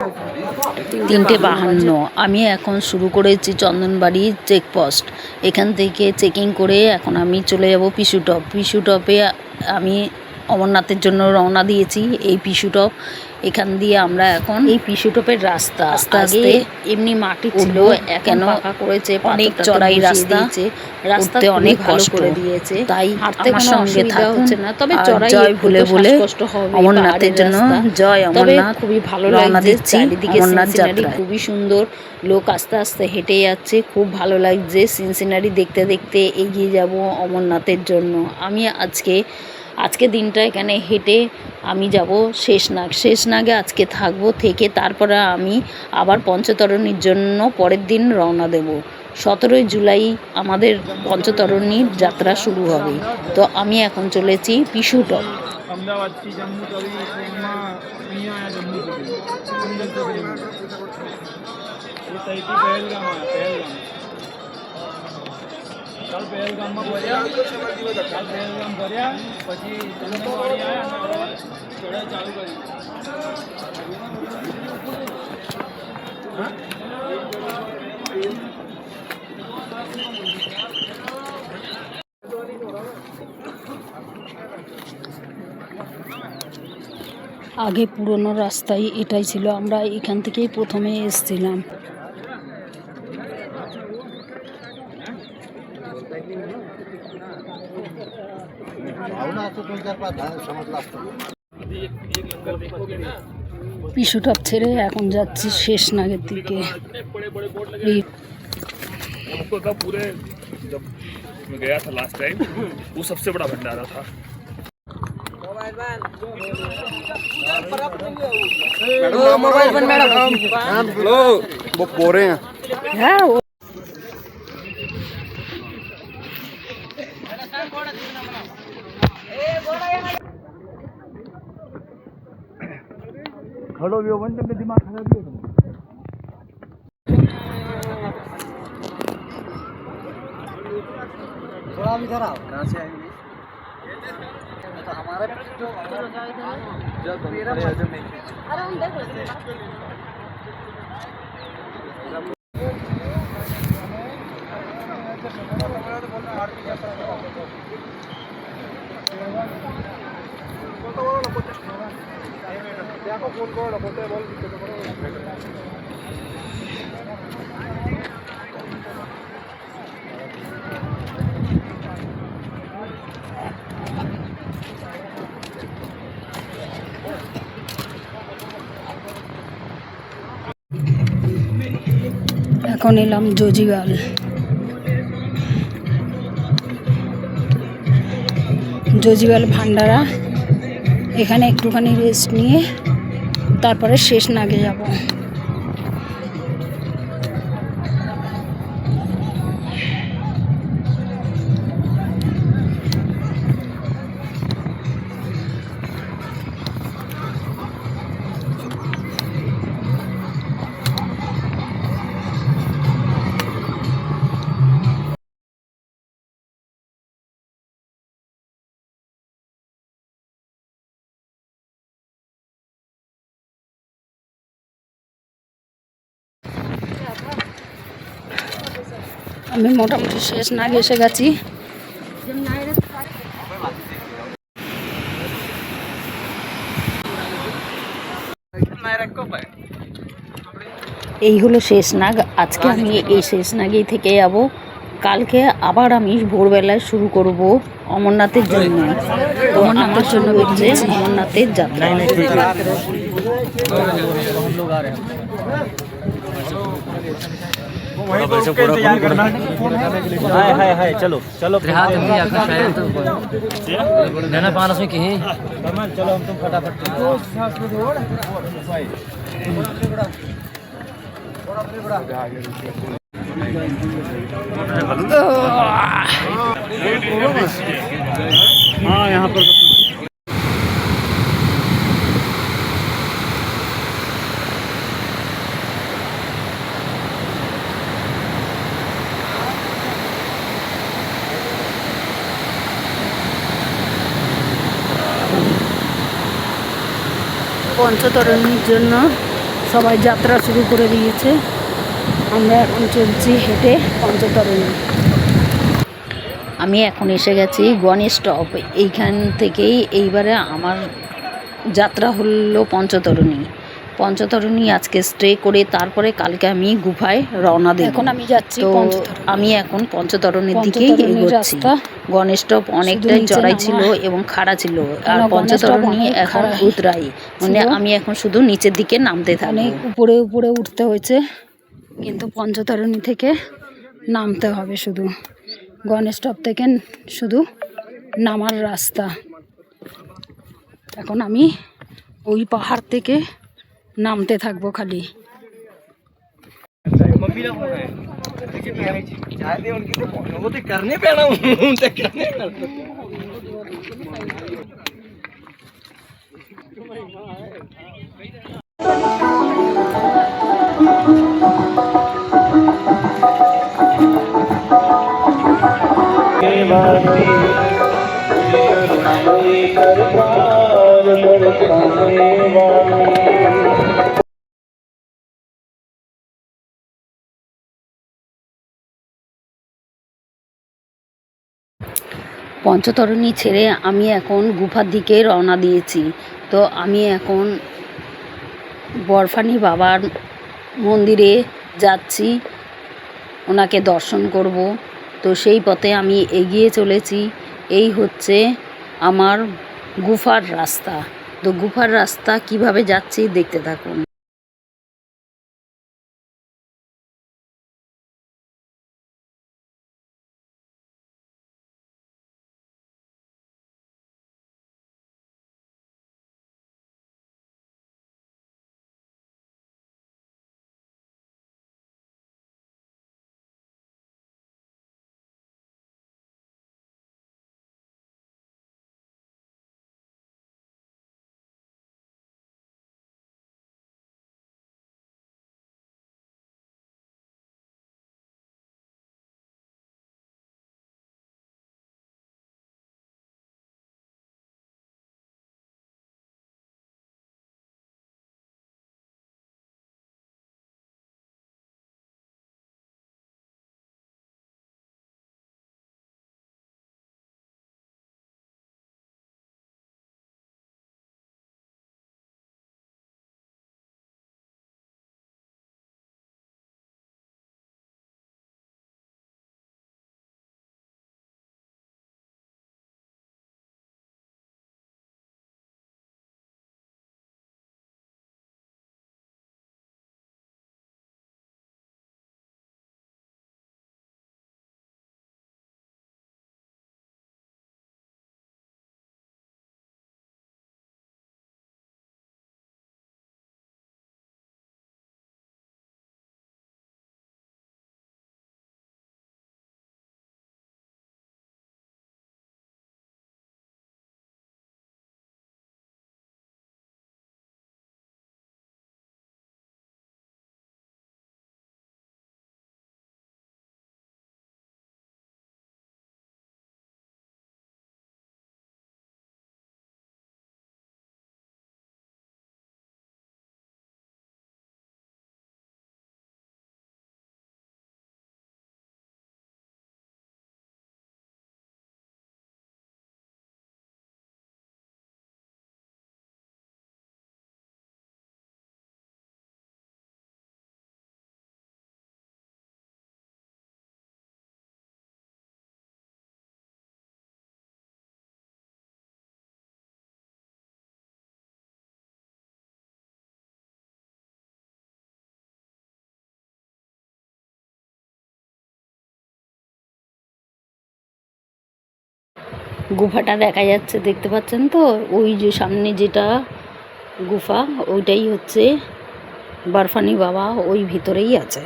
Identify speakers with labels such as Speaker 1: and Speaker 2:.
Speaker 1: 3:52 আমি এখন শুরু করেছি চন্দনবাড়ি চেকপোস্ট। এখান থেকে চেকিং করে এখন আমি চলে যাব পিসুটপ। পিসুটপে আমি অমরনাথের জন্য রওনা দিয়েছি। এই পিসুটপ এখান দিয়ে আমরা এখন এই পিসুটপের রাস্তা আস্তে আস্তে এমনি মাটি ছিল, কেন পাকা করেছে, অনেক চড়াই রাস্তা, রাস্তাতে অনেক কষ্ট করে দিয়েছে, তাই হাঁটতে কোনো অসুবিধা হচ্ছে না। তবে চড়াই বলে বলে কষ্ট হবে অমরনাথের জন্য। জয় অমরনাথ। খুবই ভালো লাগছে, চারিদিকে সিনসিনারি খুবই সুন্দর, লোক আস্তে আস্তে হেঁটে যাচ্ছে, খুব ভালো লাগছে। সিনসিনারি দেখতে দেখতে এগিয়ে যাব অমরনাথের জন্য। আমি আজকে দিনটা এখানে হেঁটে আমি যাব শেষনাগে আজকে থাকবো, থেকে তারপরে আমি আবার পঞ্চতরণীর জন্য পরের দিন রওনা দেব। 17 জুলাই আমাদের পঞ্চতরণীর যাত্রা শুরু হবে। তো আমি এখন চলেছি পিসুটপ।
Speaker 2: કાલ પહેલગામમાં ભર્યા, પછી ચંદનવાડી આવ્યા અને ચડાઈ ચાલુ કરી.
Speaker 1: আগে পুরনো রাস্তায় এটাই ছিল, আমরা এখান থেকেই প্রথমে এসেছিলাম। পিসুটপ ছেড়ে এখন যাচ্ছি শেষনাগের দিকে।
Speaker 2: पूरे जब मैं गया था लास्ट टाइम, वो सबसे बड़ा भंडारा था।
Speaker 3: मोबाइल बंद मैडम, लो वो बोल रहे हैं।
Speaker 2: खड़ो भी हो बन जब दिमाग खराब भी हो।
Speaker 3: थोड़ा भी इधर आओ। कहाँ से आएंगे? तो हमारे जब मेरा नहीं। अरे हम देख लेते हैं। फोन करो बोलते बोल
Speaker 1: এখন এলাম জজিবাল। জজিবাল ভান্ডারা, এখানে একটুখানি রেস্ট নিয়ে তারপরে শেষনাগে যাব। আমি মোটামুটি শেষনাগে এসে গেছি। এই হলো শেষনাগ। আজকে আমি এই শেষনাগেই থেকে যাব। কালকে আবার আমি ভোরবেলায় শুরু করব অমরনাথের জন্য। অমরনাথের জন্য বেরিয়েছি, অমরনাথের যাত্রা।
Speaker 3: हाय चलो चलो नैना पानस में कहीं चलो हम तुम फटाफट हाँ यहाँ पर
Speaker 1: পঞ্চতরণীর জন্য সবাই যাত্রা শুরু করে দিয়েছে। আমরা এখন চলছি হেঁটে পঞ্চতরণী। আমি এখন এসে গেছি গণেশ স্টপ। এইখান থেকেই এইবারে আমার যাত্রা হলো পঞ্চতরণী। পঞ্চতরণী আজকে স্টে করে তারপরে কালকে আমি গুফায় রওনা দেব।
Speaker 4: এখন আমি যাচ্ছি
Speaker 1: তো
Speaker 4: পঞ্চতরণী।
Speaker 1: আমি এখন পঞ্চতরণীর দিকেই
Speaker 4: পঞ্চতরণীর
Speaker 1: এগোচ্ছি।
Speaker 4: রাস্তা
Speaker 1: গণেশ স্টপ অনেকটাই
Speaker 4: নিচে
Speaker 1: চড়াই
Speaker 4: নামা।
Speaker 1: ছিল এবং খাড়া ছিল,
Speaker 4: কেন
Speaker 1: আর
Speaker 4: গণেশ
Speaker 1: পঞ্চতরণী
Speaker 4: স্টপ অনেক
Speaker 1: এখন
Speaker 4: খাড়া
Speaker 1: উতরাই, মানে
Speaker 4: ছিল।
Speaker 1: আমি এখন শুধু নিচের দিকে নামতে থাকবো।
Speaker 4: অনেক উপরে উপরে উঠতে হয়েছে, কিন্তু পঞ্চতরণী থেকে নামতে হবে শুধু। গণেশ স্টপ থেকে শুধু নামার রাস্তা। এখন আমি ওই পাহাড় থেকে নামতে থাকবো খালি।
Speaker 3: मम्मी लोग है चाहते उनकी तो वो तो करने पे ना उनसे करने
Speaker 1: পঞ্চতরণী ছেড়ে আমি এখন গুফার দিকে রওনা দিয়েছি। তো আমি এখন বরফানি বাবার মন্দিরে যাচ্ছি, ওনাকে দর্শন করব। তো সেই পথে আমি এগিয়ে চলেছি। এই হচ্ছে আমার গুফার রাস্তা। তো গুফার রাস্তা কিভাবে যাচ্ছি দেখতে থাকুন। গুফাটা দেখা যাচ্ছে, দেখতে পাচ্ছেন তো? ওই যে সামনে যেটা গুফা, ওইটাই হচ্ছে বরফানি বাবা, ওই ভিতরেই আছে।